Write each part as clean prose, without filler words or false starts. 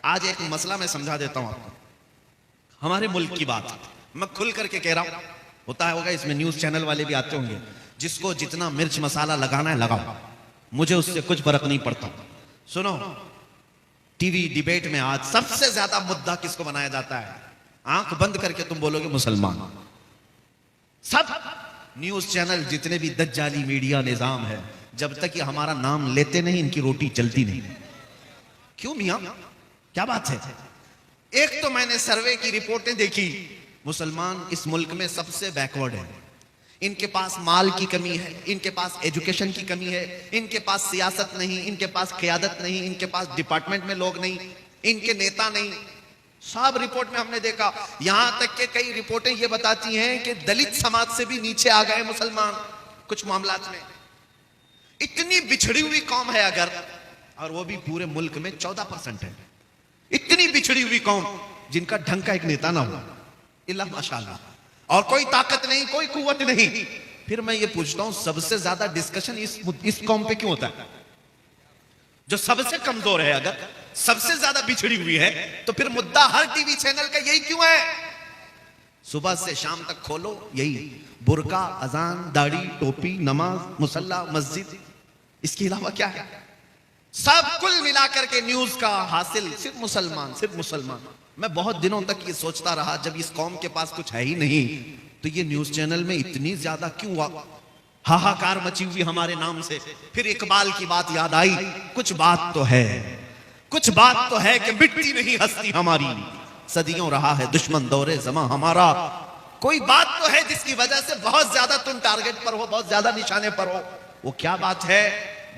आज एक मसला मैं समझा देता हूं आपको, हमारे मुल्क की बात मैं खुल करके कह रहा हूं। होता होगा इसमें न्यूज चैनल वाले भी आते होंगे, जिसको जितना मिर्च मसाला लगाना है लगाओ, मुझे उससे कुछ फर्क नहीं पड़ता। सुनो, टीवी डिबेट में आज सबसे ज्यादा मुद्दा किसको बनाया जाता है? आंख बंद करके तुम बोलोगे मुसलमान। सब न्यूज चैनल जितने भी दज्जाली मीडिया निजाम है, जब तक ये हमारा नाम लेते नहीं इनकी रोटी चलती नहीं। क्यों मियां, क्या बात है? एक तो मैंने सर्वे की रिपोर्टें देखी, मुसलमान इस मुल्क में सबसे बैकवर्ड है। इनके पास माल की कमी है, इनके पास एजुकेशन की कमी है, इनके पास सियासत नहीं, इनके पास क़यादत नहीं, इनके पास डिपार्टमेंट में लोग नहीं, इनके नेता नहीं। सब रिपोर्ट में हमने देखा, यहां तक के कई रिपोर्टें ये बताती हैं कि दलित समाज से भी नीचे आ गए मुसलमान कुछ मामलात में। इतनी बिछड़ी हुई कौम है अगर, और वो भी पूरे मुल्क में 14% है। इतनी बिछड़ी हुई कौम जिनका ढंग का एक नेता ना हो, इल्ला माशाअल्लाह, और कोई ताकत नहीं, कोई कुव्वत नहीं। फिर मैं ये पूछता हूं, सबसे ज्यादा डिस्कशन इस कौम पे क्यों होता है? जो सबसे कमजोर है, अगर सबसे ज्यादा बिछड़ी हुई है, तो फिर मुद्दा हर टीवी चैनल का यही क्यों है? सुबह से शाम तक खोलो यही, बुर्का, अजान, दाढ़ी, टोपी, नमाज, मुसल्ला, मस्जिद, इसके अलावा क्या है? सब कुल मिलाकर के न्यूज का हासिल सिर्फ मुसलमान, सिर्फ मुसलमान। मैं बहुत दिनों तक ये सोचता रहा, जब इस कौम के पास कुछ है ही नहीं तो ये न्यूज चैनल में इतनी ज्यादा क्यों हाहाकार मची हुई हमारे नाम से। फिर इकबाल की बात याद आई, कुछ बात तो है, कुछ बात तो है कि मिटती नहीं हस्ती हमारी, सदियों रहा है दुश्मन दौरे जमा हमारा। कोई बात तो है जिसकी वजह से बहुत ज्यादा तुम टारगेट पर हो, बहुत ज्यादा निशाने पर हो। वो क्या बात है?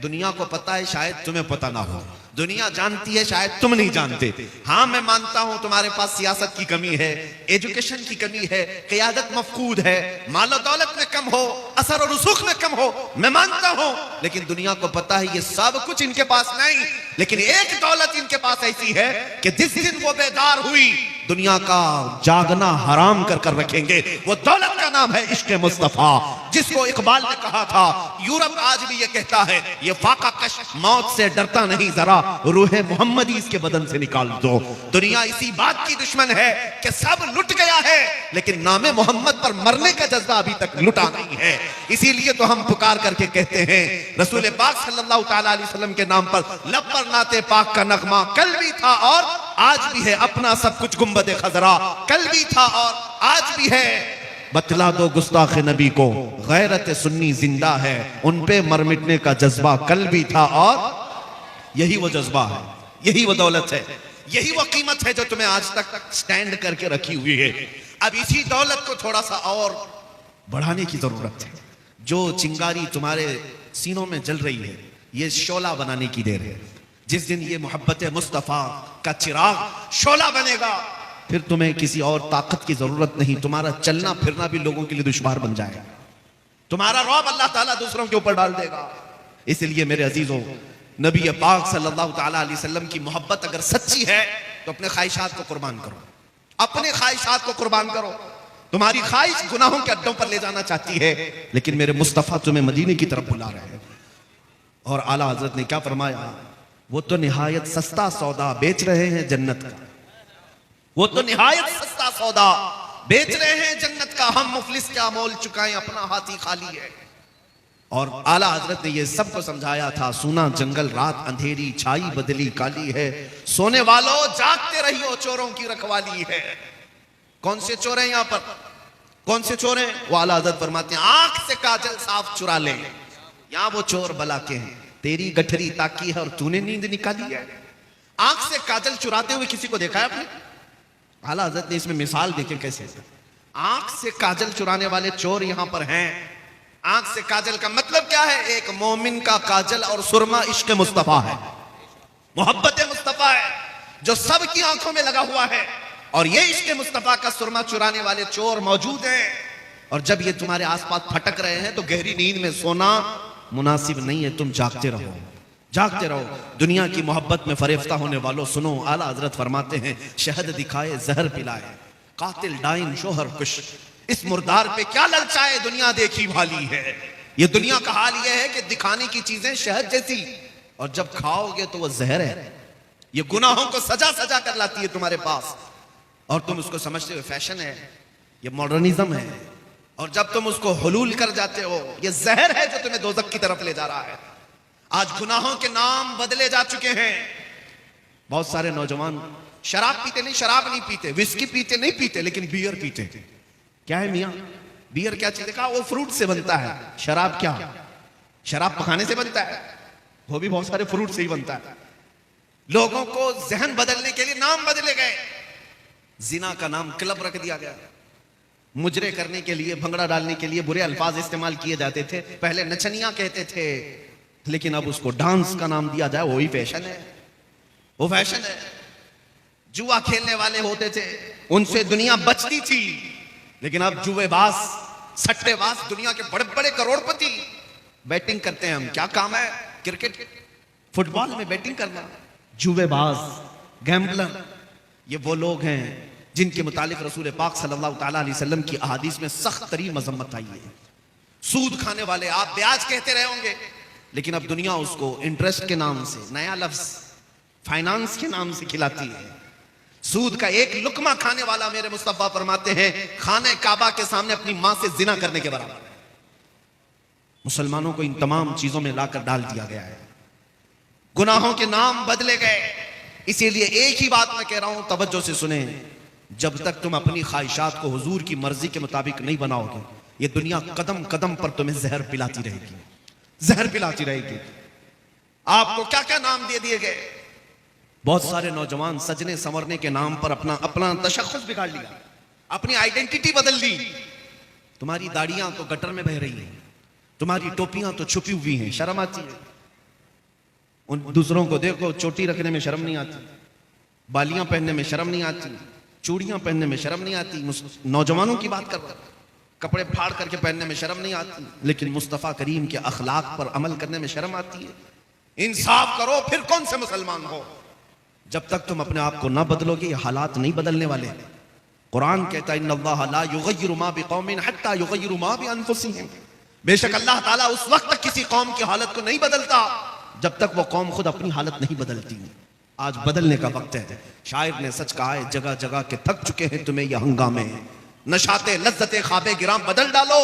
दुनिया को पता है, शायद तुम्हें पता ना हो। दुनिया जानती है, शायद तुम नहीं जानते। हाँ, मैं मानता हूं तुम्हारे पास सियासत की कमी है, एजुकेशन की कमी है, क़यादत मफकूद है, मालो दौलत में कम हो, असर और रुसूख में कम हो, मैं मानता हूं। लेकिन दुनिया को पता है ये सब कुछ इनके पास नहीं। लेकिन एक दौलत इनके पास ऐसी है कि जिस दिन वो बेदार हुई, दुनिया का जागना हराम कर कर रखेंगे। वो दौलत का नाम है इश्क मुस्तफा, जिसको इकबाल ने कहा था। यूरोप आज भी ये कहता है, ये फाका कश मौत से डरता नहीं, जरा रूहे मोहम्मदी इसके बदन से निकाल दो। दुनिया इसी बात की दुश्मन है कि सब लुट गया है, लेकिन नामे मोहम्मद पर मरने का जज्बा अभी तक लुटा नहीं है। इसीलिए तो हम पुकार करके कहते हैं, रसूल पाक सल्लल्लाहु तआला अलैहि वसल्लम के नाम पर लब पर नाते पाक का नगमा कल भी था और आज भी है। अपना सब कुछ गुंबद खजरा कल भी था और आज भी है। बतला दो गुस्ताख नबी को, गैरत सुन्नी जिंदा है, उन पे मर मिटने का जज्बा कल भी था और यही वो जज्बा है, यही वो दौलत है, यही वो कीमत है जो तुम्हें आज तक स्टैंड करके रखी हुई है। अब इसी दौलत को थोड़ा सा और बढ़ाने की जरूरत है। जो चिंगारी तुम्हारे सीनों में जल रही है, ये शोला बनाने की देर है। जिस दिन ये मोहब्बत मुस्तफा का चिराग शोला बनेगा, फिर तुम्हें किसी और ताकत की जरूरत नहीं। तुम्हारा चलना फिरना भी लोगों के लिए दुश्वार बन जाएगा, तुम्हारा रौब अल्लाह ताला दूसरों के ऊपर डाल देगा। इसलिए मेरे अजीजों, नबी पाक सल्लल्लाहु तआला अलैहि वसल्लम की मोहब्बत अगर सच्ची है तो अपने ख्वाहिशात को कुर्बान करो, अपने ख्वाहिशात को कुर्बान करो। तुम्हारी ख्वाहिश गुनाहों के अड्डों पर ले जाना चाहती है, लेकिन मेरे मुस्तफा तुम्हें मदीने की तरफ बुला रहे हैं। और आला हजरत ने क्या फरमाया? वो तो निहायत सस्ता सौदा बेच रहे हैं जन्नत का, वो तो निहायत सस्ता सौदा बेच रहे हैं जन्नत का। हम मुफलिस क्या मोल चुकाएं, अपना हाथी खाली है। और आला हजरत ने ये सबको समझाया था, सुना जंगल रात अंधेरी छाई बदली काली है, सोने वालों जागते रहियो चोरों की रखवाली है। कौन से चोर हैं यहां पर? कौन से चोर हैं? वो आला हजरत फरमाते हैं, आंख से काजल साफ चुरा ले, यहां वो चोर बला के हैं। तेरी गठरी ताकी है और तूने नींद निकाली है। आंख से काजल चुराते हुए किसी को देखा है आपने? आला हजरत ने इसमें मिसाल देखे कैसे। आंख से काजल चुराने वाले चोर यहां पर हैं। आंख से काजल का मतलब क्या है? एक मोमिन का काजल और सुरमा इश्क मुस्तफा है, मोहब्बत मुस्तफा है, जो सबकी आंखों में लगा हुआ है। और ये इश्क मुस्तफा का सुरमा चुराने वाले चोर मौजूद हैं। और जब ये तुम्हारे आसपास फटक रहे हैं तो गहरी नींद में सोना मुनासिब नहीं है। तुम जागते रहो, जागते रहो। दुनिया की मोहब्बत में फरेफ्ता होने वालों सुनो, आला हजरत फरमाते हैं, शहद दिखाए जहर पिलाए, कातिल डाइन शोहर कुश, इस मुर्दार पे क्या ललचाए, दुनिया देखी भाली है। ये दुनिया का हाल ये है कि दिखाने की चीजें शहद जैसी, और जब खाओगे तो वो जहर है। ये गुनाहों को सजा सजा कर लाती है तुम्हारे पास, और तुम उसको समझते हो फैशन है, ये मॉडर्निज्म है। और जब तुम उसको हुलूल कर जाते हो, ये जहर है जो तुम्हें दोज़ख की तरफ ले जा रहा है। आज गुनाहों के नाम बदले जा चुके हैं। बहुत सारे नौजवान शराब पीते नहीं, शराब नहीं पीते, विस्की पीते नहीं पीते, लेकिन बियर पीते। क्या है मियां, बियर क्या चीज? कहा वो फ्रूट से बनता है। शराब क्या? शराब पकाने से बनता है, वो भी बहुत सारे फ्रूट से ही बनता है। लोगों को जहन बदलने के लिए नाम बदले गए। जिना का नाम क्लब रख दिया गया। मुजरे करने के लिए, भंगड़ा डालने के लिए बुरे अल्फाज इस्तेमाल किए जाते थे। पहले नचनिया कहते थे, लेकिन अब उसको डांस का नाम दिया जाए, वही फैशन है। वो फैशन है। जुआ खेलने वाले होते थे, उनसे दुनिया बचती थी, लेकिन अब जुएबाज, सट्टेबाज, दुनिया के बड़े बड़े करोड़पति बैटिंग करते हैं। हम क्या काम है? क्रिकेट, फुटबॉल में बैटिंग करना। जुएबाज, गैम्बलर, ये वो लोग हैं जिनके मुतालिक रसूल पाक सल्लल्लाहु ताला अलैहि वसल्लम की अहादीस में सख्त तरीन मजम्मत आई है। सूद खाने वाले, आप ब्याज कहते रहे होंगे, लेकिन अब दुनिया उसको इंटरेस्ट के नाम से, नया लफ्ज फाइनेंस के नाम से खिलाती है। सूद का एक लुकमा खाने वाला, मेरे मुस्तफा फरमाते हैं, खाने काबा के सामने अपनी मां से जिना करने के बराबर है। मुसलमानों को इन तमाम चीजों में लाकर डाल दिया गया है। गुनाहों के नाम बदले गए। इसीलिए एक ही बात मैं कह रहा हूं, तवज्जो से सुने, जब तक तुम अपनी ख्वाहिशात को हुजूर की मर्जी के मुताबिक नहीं बनाओगे, ये दुनिया कदम कदम पर तुम्हें जहर पिलाती रहेगी, जहर पिलाती रहेगी। आपको क्या क्या नाम दे दिए गए। बहुत सारे नौजवान सजने संवरने के नाम पर अपना अपना तशख्खुस बिगाड़ लिया, अपनी आइडेंटिटी बदल ली। तुम्हारी दाढ़ियां तो गटर में बह रही हैं, तुम्हारी टोपियां तो छुपी हुई हैं, शर्म आती है। उन दूसरों को देखो, चोटी रखने में शर्म नहीं आती, बालियां पहनने में शर्म नहीं आती, चूड़ियां पहनने में शर्म नहीं आती। नौजवानों की बात कर रहा हूं, कपड़े फाड़ करके पहनने में शर्म नहीं आती, लेकिन मुस्तफा करीम के अखलाक पर अमल करने में शर्म आती है। इंसाफ करो, फिर कौन से मुसलमान हो। जब तक तुम अपने आप को ना बदलोगे, ये हालात नहीं बदलने वाले। कुरान कहता है, इन्नल्लाह ला युगय्यिरु मा बिकौमिन हत्ता युगय्यिरु मा बिअनफुसिहिम। बेशक अल्लाह ताला उस वक्त तक किसी कौम की हालत को नहीं बदलता जब तक वो कौम खुद अपनी हालत नहीं बदलती। आज बदलने का वक्त है। शायर ने सच कहा है, जगह जगह के थक चुके हैं तुम्हें ये हंगामे, नशाते लज्जते ख्वाबे गिराम बदल डालो।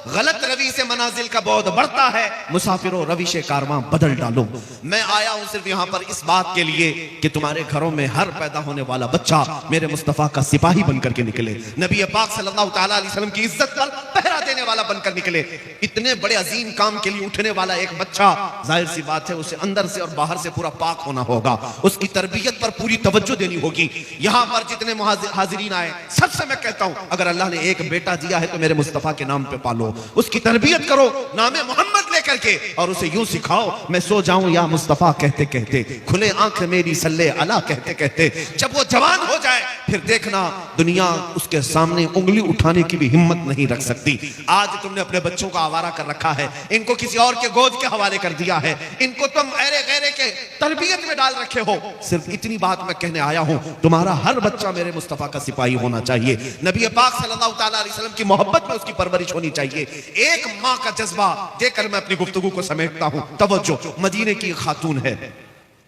गलत रवि से मनाजिल का बहुत बढ़ता है, मुसाफिरों रविश कारवां बदल डालो। मैं आया हूं सिर्फ यहां पर इस बात के लिए कि तुम्हारे घरों में हर पैदा होने वाला बच्चा मेरे मुस्तफा का सिपाही बनकर के निकले, नबी पाक सल्लल्लाहु ताला अलैहि वसल्लम की इज्जत पर पहरा देने वाला बनकर निकले। इतने बड़े अजीम काम के लिए उठने वाला एक बच्चा, जाहिर सी बात है उसे अंदर से और बाहर से पूरा पाक होना होगा, उसकी तरबियत पर पूरी तवज्जो देनी होगी। यहां पर जितने हाजिरीन आए, सबसे मैं कहता हूं, अगर अल्लाह ने एक बेटा दिया है तो मेरे मुस्तफा के नाम पे पालो, उसकी तरबियत करो नामे मोहम्मद लेकर के, और उसे यूं सिखाओ, मैं सो जाऊं या मुस्तफा कहते कहते, खुले आंख मेरी सल्ले अला कहते कहते। जब वो जवान हो जाए फिर देखना दुनिया उसके सामने उंगली उठाने की भी हिम्मत नहीं रख सकती। आज तुमने अपने बच्चों को आवारा कर रखा है, इनको किसी और के गोद के हवाले कर दिया है, इनको तुम ऐरे गैरे के तरबियत में डाल रखे हो। सिर्फ इतनी बात मैं कहने आया हूं, तुम्हारा हर बच्चा मेरे मुस्तफा का सिपाही होना चाहिए। नबी पाक सल्लल्लाहु ताला अलैहि वसल्लम की मोहब्बत में उसकी परवरिश होनी चाहिए। एक मां का जज्बा देकर मैं अपनी गुफ्तगू को समेटता हूं। तवज्जो, मदीने की खातून है,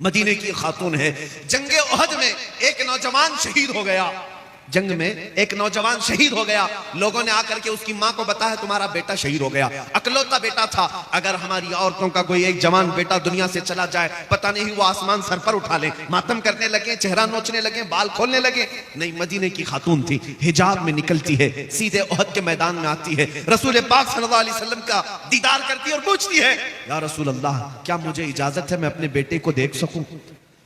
मदीने की खातून है। जंगे उहद में एक नौजवान शहीद हो गया, जंग में एक नौजवान शहीद हो गया। लोगों ने आकर के उसकी मां को बताया, तुम्हारा बेटा शहीद हो गया, अकलौता बेटा था। अगर हमारी औरतों का कोई एक जवान बेटा दुनिया से चला जाए, पता नहीं वो आसमान सर पर उठा ले, मातम करने लगे, चेहरा नोचने लगे, बाल खोलने लगे। नहीं, मदीने की खातून थी, हिजाब में निकलती है, सीधे उहद के मैदान में आती है, रसूल पाक सल्लल्लाहु अलैहि वसल्लम का दीदार करती है और पूछती है, या रसूल अल्लाह, क्या मुझे इजाजत है मैं अपने बेटे को देख सकूं,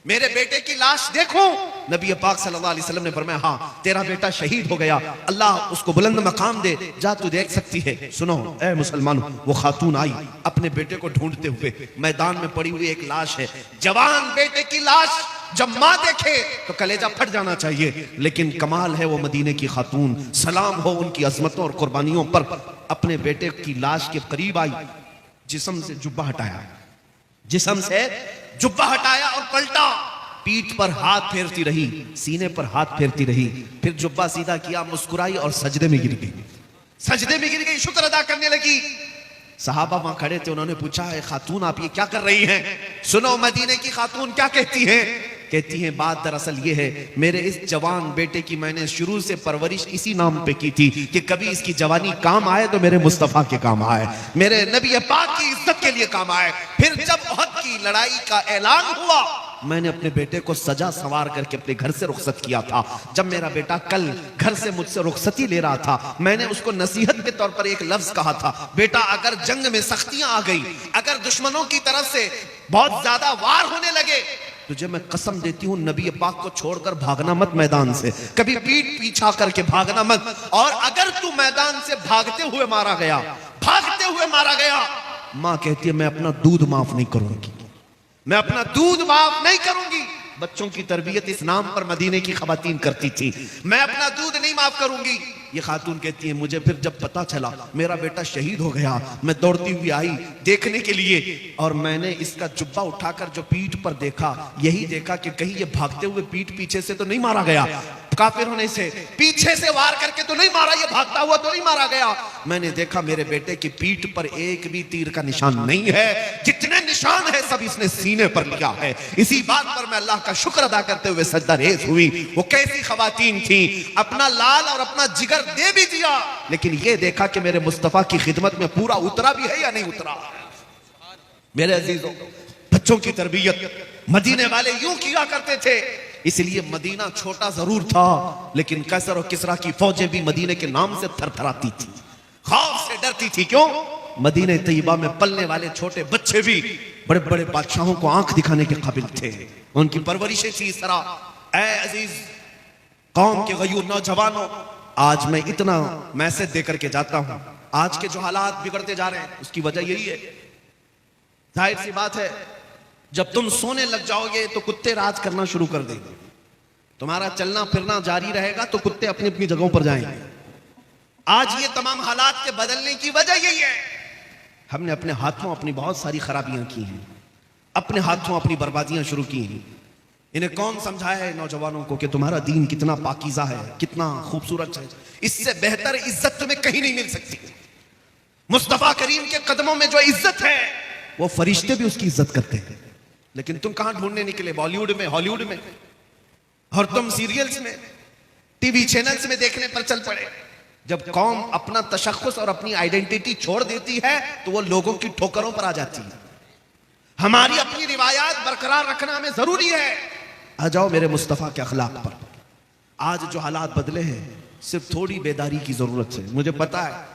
मेरे बेटे की लाश देखूं? नबी पाक सल्लल्लाहु अलैहि वसल्लम ने फरमाया, हाँ, तेरा बेटा शहीद हो गया, अल्लाह उसको बुलंद मकाम दे, जा तू देख सकती है। सुनो ए मुसलमानों, वो खातून आई अपने बेटे को ढूंढते हुए, मैदान में पड़ी हुई एक लाश है, जवान बेटे की लाश। जब माँ देखे तो कलेजा फट जाना चाहिए, लेकिन कमाल है वो मदीने की खातून, सलाम हो उनकी अजमतों और कुर्बानियों पर, अपने बेटे की लाश के करीब आई, जिस्म से जुब्बा हटाया, जिस्म से जुब्बा हटाया और पलटा, पीठ पर हाथ फेरती रही, सीने पर हाथ फेरती रही, फिर जुब्बा सीधा किया, मुस्कुराई और सजदे में गिर गई, सजदे में गिर गई, शुक्र अदा करने लगी। सहाबा वहां खड़े थे, उन्होंने पूछा, है खातून आप ये क्या कर रही हैं? सुनो मदीने की खातून क्या कहती हैं, कहती हैं बात दरअसल ये है, मेरे इस जवान बेटे की मैंने शुरू से परवरिश इसी नाम पे की थी कि कभी इसकी जवानी काम आए तो मेरे मुस्तफा के काम आए, मेरे नबी पाक की इज्जत के लिए काम आए। फिर जब उहद की लड़ाई का ऐलान हुआ, मैंने अपने बेटे को सजा सवार करके अपने घर से रुखसत किया था। जब मेरा बेटा कल घर से मुझसे रुखसती ले रहा था, मैंने उसको नसीहत के तौर पर एक लफ्ज कहा था, बेटा अगर जंग में सख्तियां आ गई, अगर दुश्मनों की तरफ से बहुत ज्यादा वार होने लगे, तुझे मैं कसम देती हूं नबी पाक को छोड़कर भागना मत मैदान से, कभी पीठ पीछा करके भागना मत। और अगर तू मैदान से भागते हुए मारा गया, भागते हुए मारा गया, मां कहती है मैं अपना दूध माफ नहीं करूंगी, मैं अपना दूध माफ नहीं करूंगी। बच्चों की तरबियत इस नाम पर मदीने की खवातीन करती थी, मैं अपना दूध नहीं माफ करूंगी। ये खातून कहती है मुझे फिर जब पता चला मेरा बेटा शहीद हो गया, मैं दौड़ती हुई आई देखने के लिए, और मैंने इसका जुब्बा उठाकर जो पीठ पर देखा, यही देखा कि कहीं ये भागते हुए पीठ पीछे से तो नहीं मारा गया, काफिर होने से पीछे से वार करके तो नहीं मारा, ये भागता हुआ तो नहीं मारा गया। मैंने देखा मेरे बेटे की पीठ पर एक भी तीर का निशान नहीं है, जितने निशान है सब इसने सीने पर लिया है। इसी बात पर मैं अल्लाह का शुक्र अदा करते हुए सजदा रेज़ हुई। वो कैसी खवातीन थी, अपना लाल और अपना जिगर दे भी दिया, लेकिन ये देखा कि मेरे मुस्तफा की खिदमत में पूरा उतरा भी है या नहीं उतरा। मेरे अजीजों, बच्चों की तरबियत मदीने वाले यूं किया करते थे, इसलिए मदीना छोटा जरूर था, लेकिन कैसर और किसरा की फौजें भी मदीने के नाम से थरथराती थी, खौफ से डरती थी। क्यों? मदीने तैयबा में पलने वाले छोटे बच्चे भी बड़े बड़े बादशाहों को आंख दिखाने के काबिल थे, उनकी परवरिशें थी इस तरह। ऐ अजीज कौम के गयूर नौजवानों, आज मैं इतना मैसेज देकर के जाता हूं, आज के जो हालात बिगड़ते जा रहे हैं उसकी वजह यही है। जाहिर सी बात है, जब तुम सोने लग जाओगे तो कुत्ते राज करना शुरू कर देंगे, तुम्हारा चलना फिरना जारी रहेगा तो कुत्ते अपनी अपनी जगहों पर जाएंगे। आज ये तमाम हालात के बदलने की वजह यही है, हमने अपने हाथों अपनी बहुत सारी खराबियां की हैं, अपने हाथों अपनी बर्बादियां शुरू की हैं। इन्हें कौन समझाया है नौजवानों को कि तुम्हारा दीन कितना पाकीज़ा है, कितना खूबसूरत है, इससे बेहतर इज्जत तुम्हें कहीं नहीं मिल सकती। मुस्तफा करीम के कदमों में जो इज्जत है वो फरिश्ते भी उसकी इज्जत करते हैं, लेकिन तुम कहां ढूंढने निकले? बॉलीवुड में, हॉलीवुड में, और तुम सीरियल्स में, टीवी चैनल्स में देखने पर चल पड़े। जब कौम अपना तशख्खुस और अपनी आइडेंटिटी छोड़ देती है तो वो लोगों की ठोकरों पर आ जाती है। हमारी अपनी रिवायात बरकरार रखना हमें जरूरी है। आ जाओ मेरे मुस्तफा के अखलाक पर। आज जो हालात बदले हैं, सिर्फ थोड़ी बेदारी की जरूरत है। मुझे पता है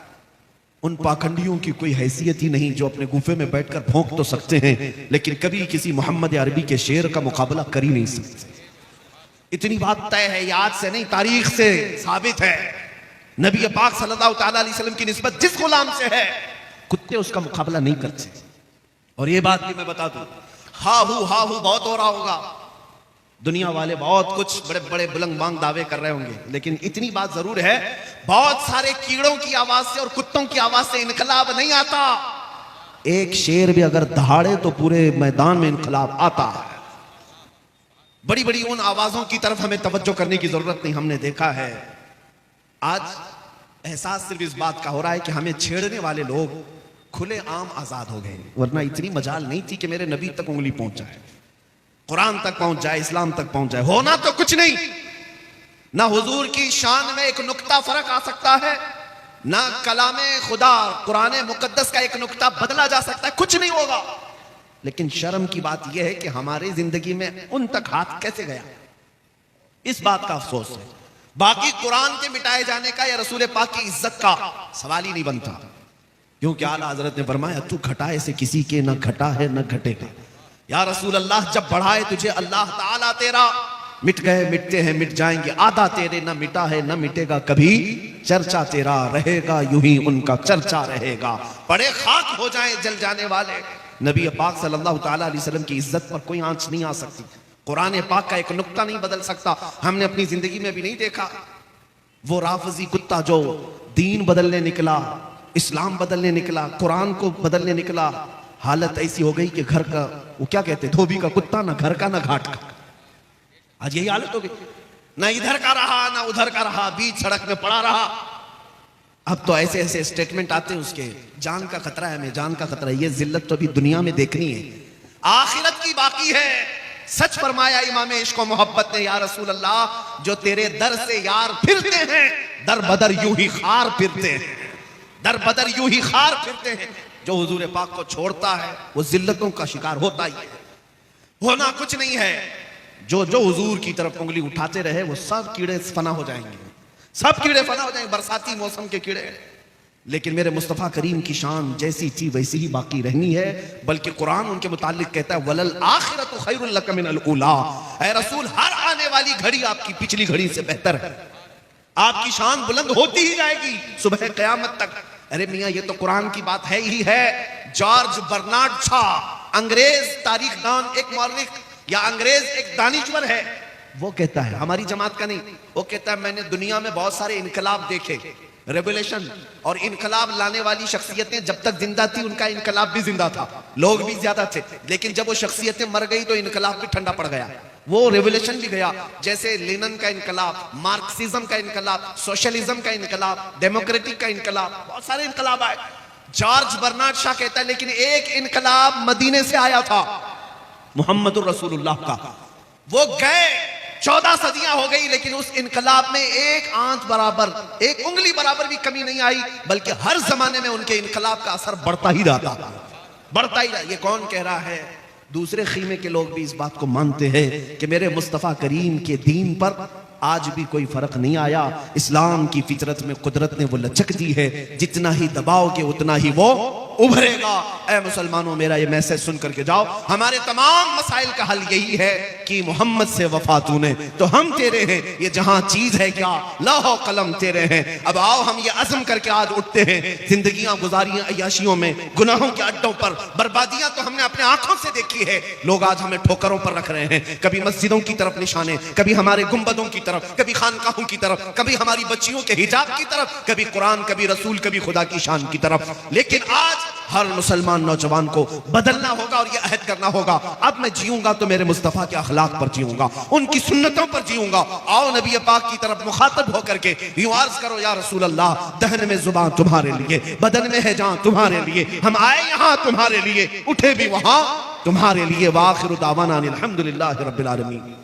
उन पाखंडियों की कोई हैसियत ही नहीं जो अपने गुफे में बैठकर भौंक तो सकते हैं, लेकिन कभी किसी मोहम्मद अरबी के शेर का मुकाबला कर ही नहीं सकते। इतनी बात तय है, याद से नहीं तारीख से साबित है। नबी पाक सल्लल्लाहु अलैहि वसल्लम की निस्बत जिस गुलाम से है, कुत्ते उसका मुकाबला नहीं करते। और ये बात भी मैं बता दूं, हाहू बहुत हो रहा होगा, दुनिया वाले बहुत कुछ बड़े बड़े बुलंद बांग दावे कर रहे होंगे, लेकिन इतनी बात जरूर है, बहुत सारे कीड़ों की आवाज से और कुत्तों की आवाज से इनकलाब नहीं आता। एक शेर भी अगर दहाड़े तो पूरे मैदान में इनकलाब आता है। बड़ी बड़ी उन आवाजों की तरफ हमें तवज्जो करने की जरूरत नहीं। हमने देखा है आज एहसास सिर्फ इस बात का हो रहा है कि हमें छेड़ने वाले लोग खुले आम आजाद हो गए, वरना इतनी मजाल नहीं थी कि मेरे नबी तक उंगली पहुंच जाए, कुरान तक पहुंच जाए, इस्लाम तक पहुंच जाए। होना तो कुछ नहीं, ना हुजूर की शान में एक नुक्ता फर्क आ सकता है, ना कलामे खुदा कुरान मुकद्दस का एक नुक्ता बदला जा सकता है, कुछ नहीं होगा। लेकिन शर्म की बात यह है कि हमारी जिंदगी में उन तक हाथ कैसे गया, इस बात का अफसोस है। बाकी कुरान के मिटाए जाने का या रसूल पाक की इज्जत का सवाल ही नहीं बनता, क्योंकि आला हजरत ने फरमाया तू घटाए से किसी के न घटा है न घटेगा। या रसूल अल्लाह, जब बढ़ाए तुझे अल्लाह ताला तेरा, मिट गए मिटते हैं मिट जाएंगे, आधा तेरे न मिटा है न मिटेगा कभी, चर्चा तेरा रहेगा यूं ही उनका चर्चा रहेगा। बड़े खाक हो जाए जल जाने वाले, नबी पाक सल्लल्लाहु अलैहि वसल्लम की इज्जत पर कोई आंच नहीं आ सकती, कुरान पाक का एक नुक्ता नहीं बदल सकता। हमने अपनी जिंदगी में भी नहीं देखा वो राफजी कुत्ता जो दीन बदलने निकला, इस्लाम बदलने निकला, कुरान को बदलने निकला। हालत ऐसी हो गई कि घर का, वो क्या कहते, धोबी का कुत्ता, ना घर का ना घाट का। आज यही हालत हो गई, ना इधर का रहा ना उधर का रहा, बीच सड़क में पड़ा रहा। अब तो ऐसे ऐसे स्टेटमेंट आते हैं उसके, जान का खतरा है, हमें जान का खतरा है। ये जिल्लत तो अभी दुनिया में देखनी है, आखिरत की बाकी है। सच फरमाया इमाम इश्क व मोहब्बत ने, या रसूल अल्लाह, जो तेरे दर से यार फिरते हैं दर बदर यूं ही खार फिरते हैं, दर बदर यूं ही खार फिरते हैं। जो हुजूर पाक को छोड़ता है वो जिल्लतों का शिकार होता ही है, होना कुछ नहीं है। जो जो हुजूर की तरफ उंगली उठाते रहे वो सब कीड़े फना हो जाएंगे, सब कीड़े फना हो जाएंगे, बरसाती मौसम के कीड़े। लेकिन मेरे मुस्तफ़ा करीम की शान जैसी थी वैसी ही बाकी रहनी है, बल्कि कुरान उनके मुतालिक कहता है वलल आखिरतु खैरुल लक मिनल ऊला। ऐ रसूल, हर आने वाली घड़ी आपकी पिछली घड़ी से बेहतर है, आपकी शान बुलंद होती ही जाएगी सुबह क़यामत तक। अरे मियाँ, ये तो कुरान की बात है ही है। जॉर्ज बर्नार्ड शॉ, अंग्रेज तारीखदान, एक मौलिक या अंग्रेज एक दानिश्वर है, वो कहता है, हमारी जमात का नहीं, वो कहता है मैंने दुनिया में बहुत सारे इनकलाब देखे, रेवोल्यूशन और इनकलाब लाने वाली शख्सियतें जब तक जिंदा थी उनका इनकलाब भी जिंदा था, लोग भी ज्यादा थे, लेकिन जब वो शख्सियतें मर गई तो इनकलाब भी ठंडा पड़ गया, वो रेवोल्यूशन भी गया। जैसे लेनिन का इनकलाब, मार्क्सिज्म का इनकलाब, सोशलिज्म का इनकलाब, डेमोक्रेटिक का इनकलाब, बहुत सारे इनकलाब आए। जॉर्ज बर्नार्ड शॉ कहता है लेकिन एक इनकलाब मदीने से आया था, मुहम्मदुर रसूलुल्लाह का, वो गए 14 सदियां हो गई, लेकिन उस इनकलाब में एक आंच बराबर, एक उंगली बराबर भी कमी नहीं आई, बल्कि हर जमाने में उनके इनकलाब का असर बढ़ता ही रहता, बढ़ता ही रहा। ये कौन कह रहा है? दूसरे खीमे के लोग भी इस बात को मानते हैं कि मेरे मुस्तफ़ा करीम के दीन पर आज भी कोई फर्क नहीं आया। इस्लाम की फितरत में कुदरत ने वो लचक दी है, जितना ही दबाओगे उतना ही वो उभरेगा। ऐ मुसलमानों, मेरा ये मैसेज सुन करके जाओ, हमारे तमाम मसाइल का हल यही है कि मोहम्मद से वफा तूने तो हम तेरे हैं, ये जहां चीज है क्या लौह कलम तेरे हैं। अब आओ हम ये अज़्म करके आज उठते हैं, जिंदगियां गुजारियां अय्याशियों में, गुनाहों के अड्डों पर, बर्बादियां तो हमने अपने आंखों से देखी है, लोग आज हमें ठोकरों पर रख रहे हैं, कभी मस्जिदों की तरफ निशाने, कभी हमारे गुंबदों की तरफ, कभी खानकाहों की तरफ, कभी हमारी बच्चियों के हिजाब की तरफ, कभी कुरान, कभी रसूल, कभी खुदा की शान की तरफ। लेकिन आज हर मुसलमान नौजवान को बदलना होगा और यह अहद करना होगा, अब मैं जीऊंगा तो मेरे मुस्तफा के अखलाक पर जीऊंगा, उनकी सुन्नतों पर जीऊंगा। आओ नबी पाक की तरफ मुखातब होकर के यूं अर्ज करो, या रसूल अल्लाह, दहन में जुबान तुम्हारे लिए, बदन में है जान तुम्हारे लिए, हम आए यहाँ तुम्हारे लिए, उठे भी वहां तुम्हारे लिए। वाखिरु दावाना अनिल हम्दुलिल्लाहि रब्बिल आलमीन।